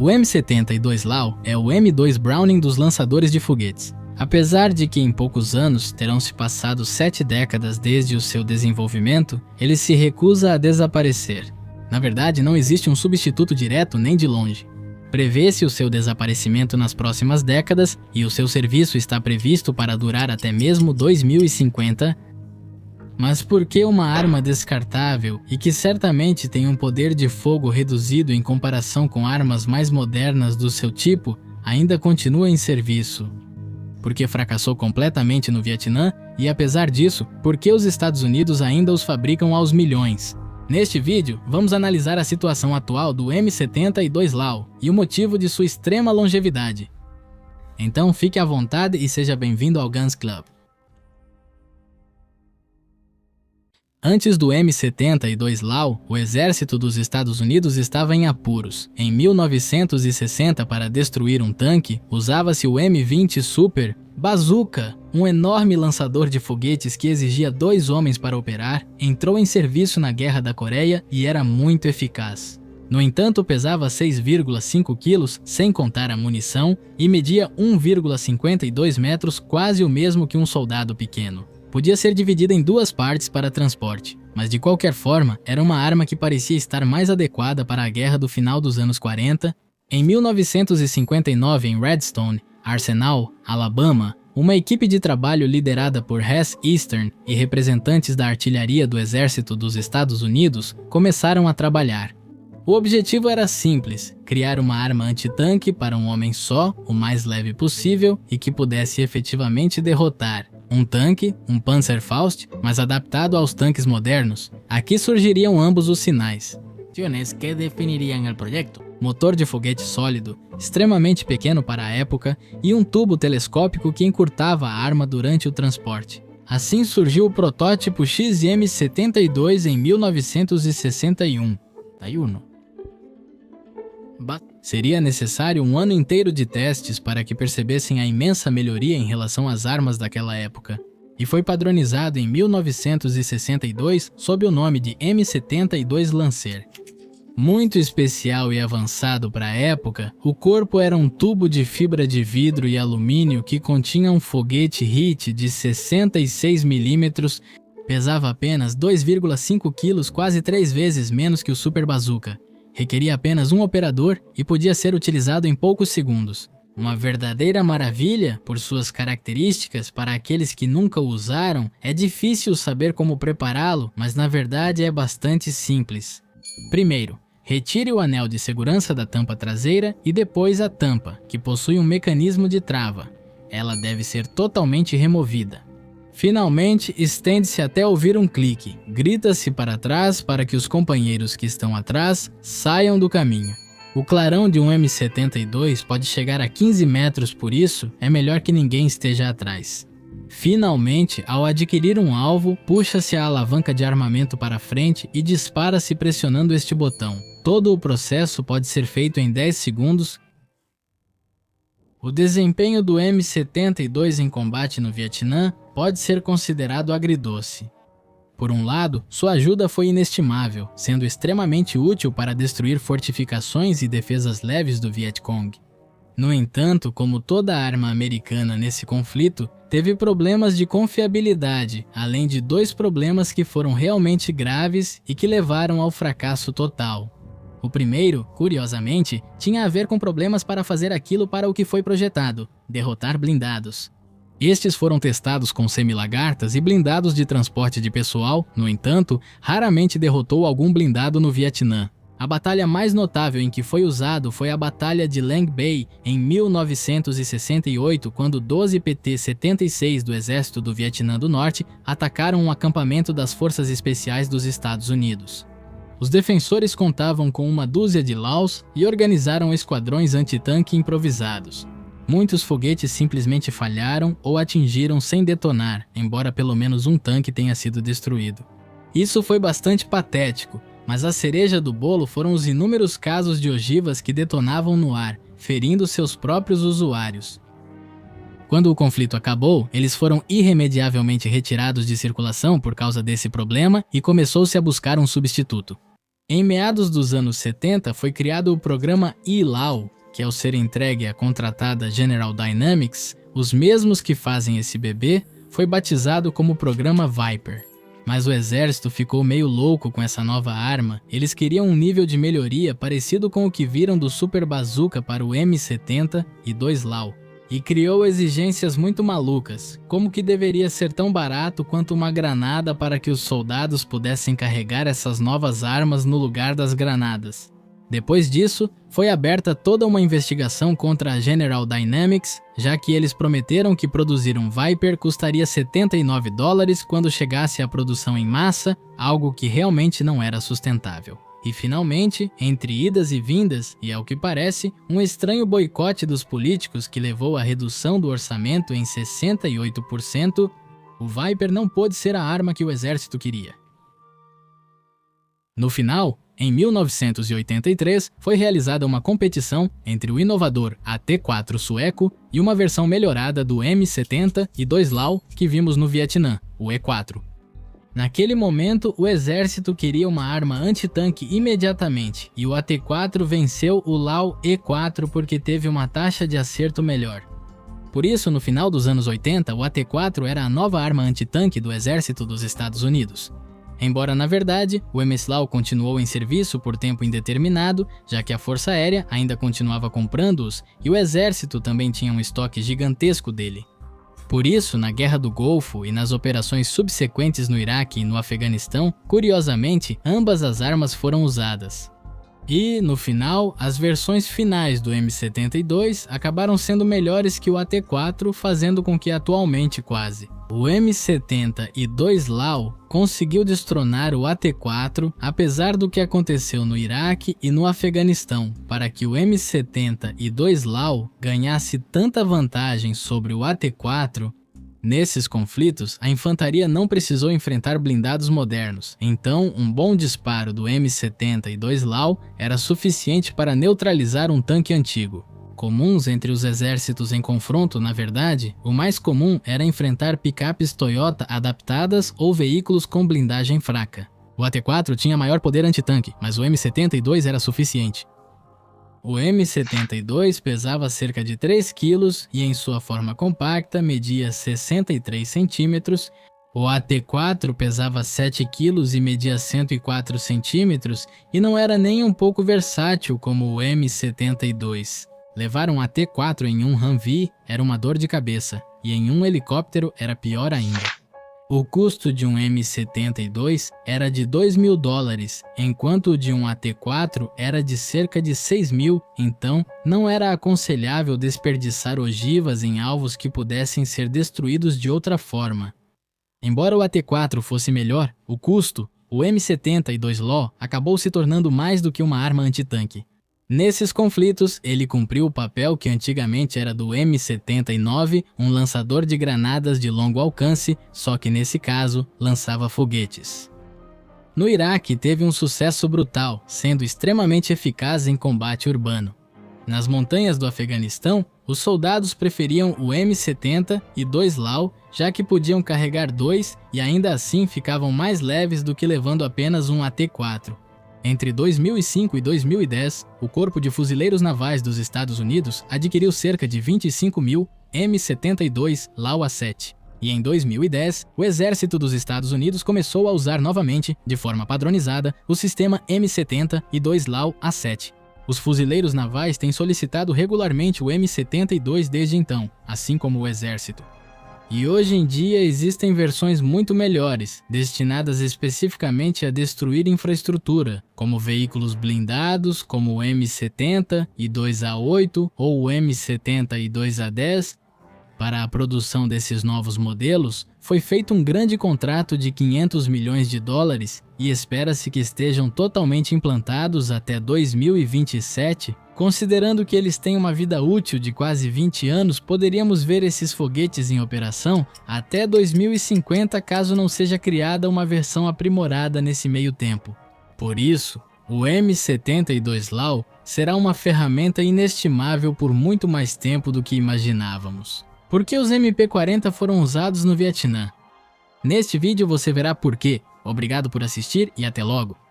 O M72 Law é o M2 Browning dos lançadores de foguetes. Apesar de que em poucos anos terão se passado 7 décadas desde o seu desenvolvimento, ele se recusa a desaparecer. Na verdade, não existe um substituto direto nem de longe. Prevê-se o seu desaparecimento nas próximas décadas e o seu serviço está previsto para durar até mesmo 2050. Mas por que uma arma descartável e que certamente tem um poder de fogo reduzido em comparação com armas mais modernas do seu tipo ainda continua em serviço? Porque fracassou completamente no Vietnã e, apesar disso, por que os Estados Unidos ainda os fabricam aos milhões? Neste vídeo, vamos analisar a situação atual do M72 Law e o motivo de sua extrema longevidade. Então fique à vontade e seja bem-vindo ao Guns Club. Antes do M72 Law, o exército dos Estados Unidos estava em apuros. Em 1960, para destruir um tanque, usava-se o M20 Super Bazooka, um enorme lançador de foguetes que exigia 2 homens para operar, entrou em serviço na Guerra da Coreia e era muito eficaz. No entanto, pesava 6,5 quilos, sem contar a munição, e media 1,52 metros, quase o mesmo que um soldado pequeno. Podia ser dividida em 2 partes para transporte, mas de qualquer forma, era uma arma que parecia estar mais adequada para a guerra do final dos anos 40. Em 1959, em Redstone, Arsenal, Alabama, uma equipe de trabalho liderada por Hess Eastern e representantes da artilharia do Exército dos Estados Unidos começaram a trabalhar. O objetivo era simples: criar uma arma antitanque para um homem só, o mais leve possível e que pudesse efetivamente derrotar um tanque, um Panzerfaust, mas adaptado aos tanques modernos. Aqui surgiriam ambos os sinais. Que definiriam o projeto: motor de foguete sólido, extremamente pequeno para a época, e um tubo telescópico que encurtava a arma durante o transporte. Assim surgiu o protótipo XM72 em 1961. Seria necessário um ano inteiro de testes para que percebessem a imensa melhoria em relação às armas daquela época, e foi padronizado em 1962 sob o nome de M72 Lancer. Muito especial e avançado para a época, o corpo era um tubo de fibra de vidro e alumínio que continha um foguete HIT de 66 mm, pesava apenas 2,5 kg, quase 3 vezes menos que o Super Bazooka. Requeria apenas um operador e podia ser utilizado em poucos segundos. Uma verdadeira maravilha por suas características. Para aqueles que nunca o usaram, é difícil saber como prepará-lo, mas na verdade é bastante simples. Primeiro, retire o anel de segurança da tampa traseira e depois a tampa, que possui um mecanismo de trava. Ela deve ser totalmente removida. Finalmente, estende-se até ouvir um clique. Grita-se para trás para que os companheiros que estão atrás saiam do caminho. O clarão de um M72 pode chegar a 15 metros, por isso é melhor que ninguém esteja atrás. Finalmente, ao adquirir um alvo, puxa-se a alavanca de armamento para frente e dispara-se pressionando este botão. Todo o processo pode ser feito em 10 segundos. O desempenho do M72 em combate no Vietnã pode ser considerado agridoce. Por um lado, sua ajuda foi inestimável, sendo extremamente útil para destruir fortificações e defesas leves do Vietcong. No entanto, como toda arma americana nesse conflito, teve problemas de confiabilidade, além de 2 problemas que foram realmente graves e que levaram ao fracasso total. O primeiro, curiosamente, tinha a ver com problemas para fazer aquilo para o que foi projetado: derrotar blindados. Estes foram testados com semi-lagartas e blindados de transporte de pessoal, no entanto, raramente derrotou algum blindado no Vietnã. A batalha mais notável em que foi usado foi a Batalha de Lang Bay, em 1968, quando 12 PT-76 do Exército do Vietnã do Norte atacaram um acampamento das Forças Especiais dos Estados Unidos. Os defensores contavam com uma dúzia de Laws e organizaram esquadrões antitanque improvisados. Muitos foguetes simplesmente falharam ou atingiram sem detonar, embora pelo menos um tanque tenha sido destruído. Isso foi bastante patético, mas a cereja do bolo foram os inúmeros casos de ogivas que detonavam no ar, ferindo seus próprios usuários. Quando o conflito acabou, eles foram irremediavelmente retirados de circulação por causa desse problema e começou-se a buscar um substituto. Em meados dos anos 70 foi criado o programa ELAW, que ao ser entregue à contratada General Dynamics, os mesmos que fazem esse bebê, foi batizado como Programa Viper. Mas o exército ficou meio louco com essa nova arma, eles queriam um nível de melhoria parecido com o que viram do Super Bazooka para o M70 e 2LAW, e criou exigências muito malucas, como que deveria ser tão barato quanto uma granada para que os soldados pudessem carregar essas novas armas no lugar das granadas. Depois disso, foi aberta toda uma investigação contra a General Dynamics, já que eles prometeram que produzir um Viper custaria $79 quando chegasse à produção em massa, algo que realmente não era sustentável. E finalmente, entre idas e vindas, e ao que parece, um estranho boicote dos políticos que levou à redução do orçamento em 68%, o Viper não pôde ser a arma que o exército queria. No final, em 1983, foi realizada uma competição entre o inovador AT-4 sueco e uma versão melhorada do M70 e 2LAW que vimos no Vietnã, o E4. Naquele momento, o exército queria uma arma antitanque imediatamente, e o AT-4 venceu o LAW E4 porque teve uma taxa de acerto melhor. Por isso, no final dos anos 80, o AT-4 era a nova arma antitanque do exército dos Estados Unidos. Embora, na verdade, o MSLAW continuou em serviço por tempo indeterminado, já que a Força Aérea ainda continuava comprando-os e o Exército também tinha um estoque gigantesco dele. Por isso, na Guerra do Golfo e nas operações subsequentes no Iraque e no Afeganistão, curiosamente, ambas as armas foram usadas. E, no final, as versões finais do M72 acabaram sendo melhores que o AT-4, fazendo com que atualmente quase o M70 e 2LAW conseguiu destronar o AT-4, apesar do que aconteceu no Iraque e no Afeganistão, para que o M70 e 2LAW ganhasse tanta vantagem sobre o AT-4. Nesses conflitos, a infantaria não precisou enfrentar blindados modernos, então um bom disparo do M70 e 2LAW era suficiente para neutralizar um tanque antigo. Comuns entre os exércitos em confronto, na verdade, o mais comum era enfrentar picapes Toyota adaptadas ou veículos com blindagem fraca. O AT-4 tinha maior poder antitanque, mas o M72 era suficiente. O M72 pesava cerca de 3 kg e em sua forma compacta media 63 cm. O AT-4 pesava 7 kg e media 104 cm e não era nem um pouco versátil como o M72. Levar um AT-4 em um Humvee era uma dor de cabeça, e em um helicóptero era pior ainda. O custo de um M72 era de $2.000, enquanto o de um AT-4 era de cerca de 6.000, então não era aconselhável desperdiçar ogivas em alvos que pudessem ser destruídos de outra forma. Embora o AT-4 fosse melhor, o custo, o M70 e 2LAW acabou se tornando mais do que uma arma antitanque. Nesses conflitos, ele cumpriu o papel que antigamente era do M79, um lançador de granadas de longo alcance, só que nesse caso, lançava foguetes. No Iraque, teve um sucesso brutal, sendo extremamente eficaz em combate urbano. Nas montanhas do Afeganistão, os soldados preferiam o M70 e 2LAW, já que podiam carregar dois e ainda assim ficavam mais leves do que levando apenas um AT-4. Entre 2005 e 2010, o Corpo de Fuzileiros Navais dos Estados Unidos adquiriu cerca de 25.000 M72 LAW A7. E em 2010, o Exército dos Estados Unidos começou a usar novamente, de forma padronizada, o sistema M70 e 2LAW A7. Os fuzileiros navais têm solicitado regularmente o M72 desde então, assim como o Exército. E hoje em dia existem versões muito melhores, destinadas especificamente a destruir infraestrutura, como veículos blindados, como o M70 e 2A8 ou o M70 e 2A10. Para a produção desses novos modelos, foi feito um grande contrato de $500 milhões e espera-se que estejam totalmente implantados até 2027. Considerando que eles têm uma vida útil de quase 20 anos, poderíamos ver esses foguetes em operação até 2050 caso não seja criada uma versão aprimorada nesse meio tempo. Por isso, o M70 e 2LAW será uma ferramenta inestimável por muito mais tempo do que imaginávamos. Por que os MP40 foram usados no Vietnã? Neste vídeo você verá por quê. Obrigado por assistir e até logo!